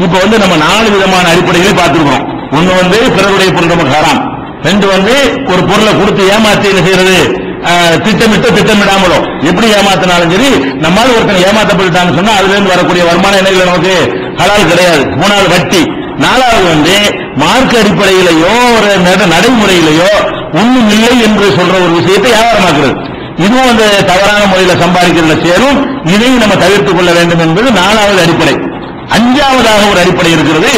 இப்ப நம்ம 4 விதமான அடிப்படைகளை பார்த்திருக்கிறோம். ஒண்ணு பிறருடைய பொருள் நமக்கு ஹராம். 2 ஒரு பொருளை கொடுத்து ஏமாத்தி என்ன செய்யறது, திட்டமிடாமலோ எப்படி ஏமாத்தினாலும் சரி, நம்மால ஒருத்தன் ஏமாத்தப்பட்டான்னு சொன்னா அதுல இருந்து வரக்கூடிய வருமானம் என்ன நமக்கு ஹலால் கிடையாது. 3வது வட்டி. 4வது மார்க்க அடிப்படையிலேயோ ஒரு நடைமுறையிலேயோ ஒண்ணும் இல்லை என்று சொல்ற ஒரு விஷயத்தை வியாபாரமாக்குறது. இதுவும் தவறான முறையில் சம்பாதிக்கிறதுல சேரும். இதையும் நம்ம தவிர்த்துக் கொள்ள வேண்டும் என்பது 4வது அடிப்படை. 5வதாக ஒரு அடிப்படை இருக்கிறது.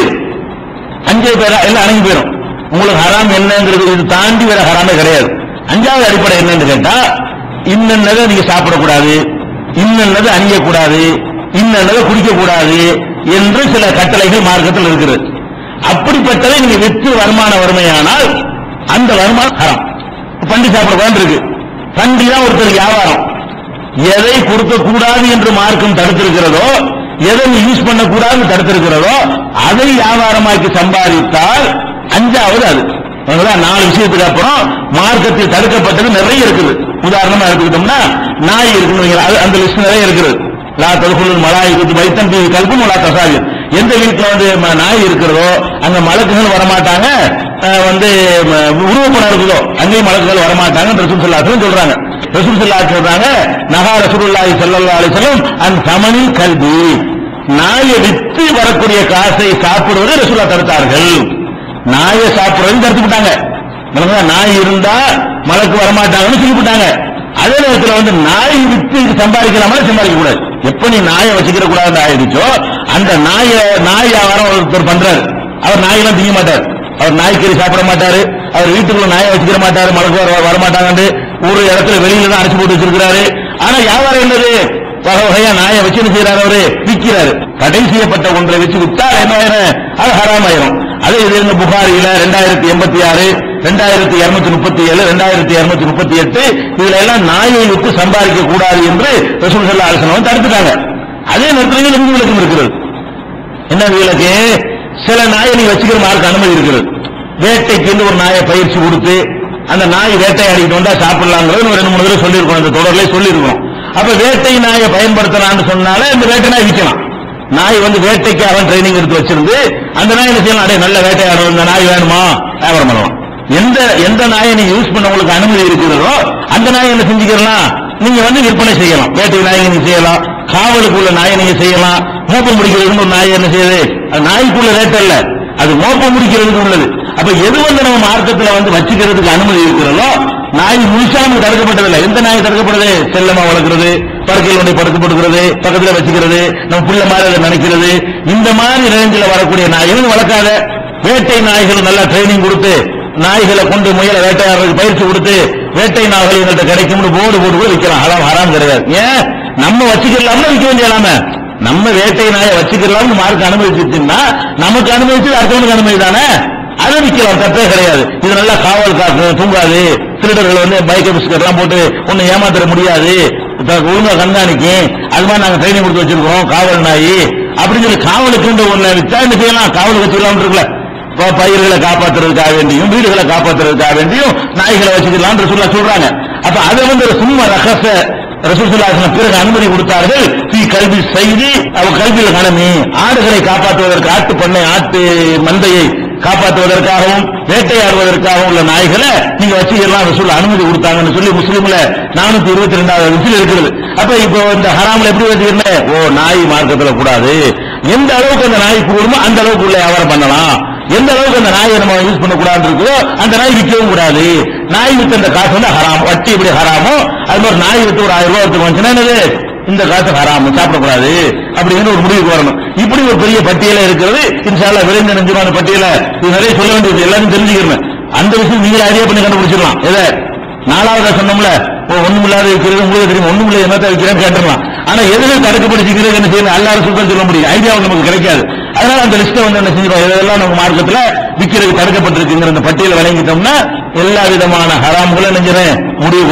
5 பேரா எல்லாம் அடங்கி போயிடும். உங்களுக்கு ஹராம் என்னங்கிறது இது தாண்டி வேற ஹராமே கிடையாது. 5வது அடிப்படை என்னன்னு கேட்டா, இன்னதை நீங்க சாப்பிடக்கூடாது, இன்னது அணியக்கூடாது, இன்னதை குடிக்கக்கூடாது என்று சில கட்டளைகள் மார்க்கத்தில் இருக்கிறது. அப்படிப்பட்டதை நீங்க விற்று வருமானம் வறுமையானால் அந்த வருமானம் ஹராம். பண்டி சாப்பிடக்கூடாது இருக்கு. பண்டி தான் ஒருத்தர் வியாபாரம். எதை கொடுக்க கூடாது என்று மார்க்கம் தடுத்திருக்கிறதோ, எதை யூஸ் பண்ணக்கூடாது தடுத்திருக்கிறதோ அதை வியாபாரமாக்கி சம்பாதித்தால் 5வது அது. 4 விஷயத்துக்கு அப்புறம் மார்க்கத்தில் தடுக்கப்பட்டது நிறைய இருக்குது. உதாரணமா எடுத்துக்கிட்டோம்னா நாய் இருக்குன்னு அந்த லிஸ்ட் நிறைய இருக்குது. லா ததுகுலுல் மலாயிகத்து பைத்தன் ஃபீஹி கல்புன் வலா தஸாபிர். எந்த வீட்டுல நாய் இருக்கிறதோ அங்க மலக்குகள் வரமாட்டாங்க, உருவப்படம் இருக்குதோ அங்கேயும் மலக்குகள் வரமாட்டாங்க. ரசூல் ஸல்லல்லாஹு அலைஹி வஸல்லம் சொல்றாங்க. ரசூல் ஸல்லல்லாஹு அலைஹி வஸல்லம் சொல்றாங்க, நஹா ரசூலுல்லாஹி ஸல்லல்லாஹு அலைஹி வஸல்லம் அன் தமனில் கல்பி. நாயை விற்று வரக்கூடிய காசை சாப்பிடுவதை ரசூலுல்லாஹ் தடுத்தார்கள். நாயை சாப்பிடுறது தடுத்துட்டாங்க. நாய் இருந்தா மலக்கு வரமாட்டாங்கன்னு சொல்லிவிட்டாங்க. அதே நேரத்தில் நாய் வித்து சம்பாதிக்கலாமா சம்பாதிக்க கூடாது. எப்ப நீ நாயை வச்சுக்கிற கூடாது ஆயிடுச்சோ அந்த நாய் வியாபாரம் ஒருத்தர் பண்றாரு. அவர் நாயெல்லாம் திங்க மாட்டார், அவர் நாய்க்கறி சாப்பிட மாட்டாரு, அவர் வீட்டுக்குள்ள நாயை வச்சுக்கிற மாட்டாரு, மலக்கு வரமாட்டாங்க. ஒரு இடத்துல வெளியில தான் அடைச்சு போட்டு வச்சிருக்கிறாரு. ஆனா வியாபாரம் என்னது, வகை வகையா நாயை வச்சு என்ன செய்யறாரு, அவரு விற்கிறாரு. தடை செய்யப்பட்ட ஒன்றை வச்சு விட்டா என்ன ஆயிரும், அது ஹராம் ஆயிரும். அதே இது புகாரில 2086, 2237, 2238 இதுல எல்லாம் நாயை விட்டு சம்பாதிக்க கூடாது என்று ரசூல் ஸல்லல்லாஹு அலைஹி வஸல்லம் தடுத்துட்டாங்க. அதே நேரத்தில் விலக்கும் இருக்கிறது. என்ன விலக்கு, சில நாயை நீ வச்சுக்கிற மார்க்க அனுமதி இருக்கிறது. வேட்டைக்கு ஒரு நாயை பயிற்சி கொடுத்து அந்த நாய் வேட்டையாடிட்டு வந்தா சாப்பிடலாங்கிறது 2-3 தடவை சொல்லியிருக்கோம், இந்த தொடர்ல சொல்லியிருக்கோம். அப்ப வேட்டை நாயை பயன்படுத்தலாம்னு சொன்னாலே இந்த வேட்டை நாய் விற்கலாம். நாய் வேட்டைக்கு அவன் ட்ரைனிங் எடுத்து வச்சிருந்து அந்த நாய் என்ன செய்யலாம், அடைய நல்ல வேட்டையாடும், இந்த நாய் வேணுமா வியாபாரம் பண்ணலாம். எந்த நாயை நீங்க யூஸ் பண்ண உங்களுக்கு அனுமதி இருக்கிறதோ அந்த நாயை என்ன செஞ்சுக்கலாம், நீங்க விற்பனை செய்யலாம். வேட்டை நாயை நீங்க செய்யலாம், காவலுக்குள்ள நாயை நீங்க செய்யலாம். மோப்பம் முடிக்கிறதுன்னு ஒரு நாய் என்ன செய்யுது, அது நாய்க்குள்ள ரேட் அல்ல, அது மோப்பம் முடிக்கிறதுக்கு உள்ளது. அப்ப எது நம்ம மார்க்கத்தில் வச்சுக்கிறதுக்கு அனுமதி இருக்கிறதோ நாய் முழுசாம தடுக்கப்பட்டதில்லை. எந்த நாய் தடுக்கப்படுது, செல்லமா வளர்க்கிறது, படுக்கையில் படுக்கப்படுகிறது, பக்கத்தில் வச்சுக்கிறது, நம்ம புள்ள மாதிரி அதை நினைக்கிறது, இந்த மாதிரி ரேஞ்சில் வரக்கூடிய நாய்கள் வளர்க்காத. வேட்டை நாய்கள் நல்லா ட்ரைனிங் கொடுத்து நாய்களை கொண்டு முயல வேட்டையாடுறதுக்கு பயிற்சி கொடுத்து வேட்டை நாய்கள் எங்கள்கிட்ட கிடைக்கும்னு போர்டு போட்டு கூட விற்கலாம். ஹராம் கிடையாது. ஏன் நம்ம வச்சுக்கலாம்னு விற்க வேண்டியலாம, நம்ம வேட்டை நாயை வச்சுக்கலாம்னு மார்க்க அனுமதிச்சுன்னா நமக்கு அனுமதிச்சு அடுத்தவனுக்கு அனுமதி தானே, அதை விற்கலாம், தப்பே கிடையாது. இது நல்லா காவல் காக்கும், தூங்காது, திருடர்கள் பைக் பிஸ்கட் எல்லாம் போட்டு ஒன்னு ஏமாத்திர முடியாது, ஒழுங்கா கண்காணிக்கும். அது மாதிரி நாங்க ட்ரைனிங் கொடுத்து வச்சிருக்கோம் காவல் நாய் அப்படின்னு சொல்லி காவலுக்கு ஒண்ணு வித்தா என்ன செய்யலாம், காவல் வச்சுக்கலாம் இருக்குல்ல. பயிர்களை காப்பாற்றுறதுக்காக வேண்டியும் வீடுகளை காப்பாற்றுறதுக்காக வேண்டியும் நாய்களை வச்சுக்கலாம் ரசூலுல்லாஹ் சொல்றாங்க. அப்ப அதை சும்மா ரகச ரசூல் ஸல்லல்லாஹு அலைஹி வஸல்லம் பிறகு அனுமதி கொடுத்தார்கள். கல்வி செய்தி அவ கல்வியில் கடமை, ஆடுகளை காப்பாற்றுவதற்கு, ஆட்டு பண்ணை ஆட்டு மந்தையை காப்பாற்றுவதற்காகவும் வேட்டையாடுவதற்காகவும் உள்ள நாய்களை நீங்க வச்சுக்கலாம் ரசூல் அனுமதி கொடுத்தாங்கன்னு சொல்லி முஸ்லீம்ல 422வது இருக்கிறது. அப்ப இப்போ இந்த ஹராம்ல எப்படி வச்சுக்கிறேன், நாய் மார்க்கத்தில் கூடாது. எந்த அளவுக்கு அந்த நாய் கூடுமோ அந்த அளவுக்கு உள்ள வியாபாரம் பண்ணலாம். எந்த அளவுக்கு அந்த நாயை நம்ம யூஸ் பண்ணக்கூடாது இருக்கோ அந்த நாய் விற்கவும் கூடாது. நாய் வித்து அந்த காசு ஹராம். வட்டி எப்படி ஹராமோ அது மாதிரி நாய் வித்து ஒரு 1000 ரூபாய் எடுத்து வந்துச்சுன்னா என்னது, இந்த காசு ஹராம், சாப்பிடக்கூடாது அப்படிங்கிற ஒரு முடிவுக்கு வரணும். இப்படி ஒரு பெரிய பட்டியல இருக்கிறது. இன்ஷா அல்லாஹ் விரைந்த நெஞ்சுமான பட்டியல இது நிறைய சொல்ல வேண்டியது, எல்லாரும் தெரிஞ்சுக்கிறேன். அந்த விஷயம் நீங்களே ஐடியா பண்ணி கண்டுபிடிச்சிடலாம். எதை 4வதா சொன்னோம்ல, ஒண்ணும் இல்லாத இருக்கிறது உங்களுக்கு தெரியும், ஒண்ணும் இல்லை என்னத்தை வைக்கிறேன்னு கேட்டுடலாம். ஆனா எதுல தடுக்கப்படுத்திக்கிறது என்ன செய்யணும், அல்லாஹ் சுத்தம் சொல்ல முடியும், ஐடியா நமக்கு கிடைக்காது. அதனால அந்த லிஸ்ட்டை என்ன செஞ்சிருவோம், இதெல்லாம் நம்ம மார்க்கத்தில் விற்கிறது தடுக்கப்பட்டிருக்குங்கிற அந்த பட்டியலை வழங்கிட்டோம்னா எல்லா விதமான ஹராம்களும் நெஞ்சிறேன் முடிவு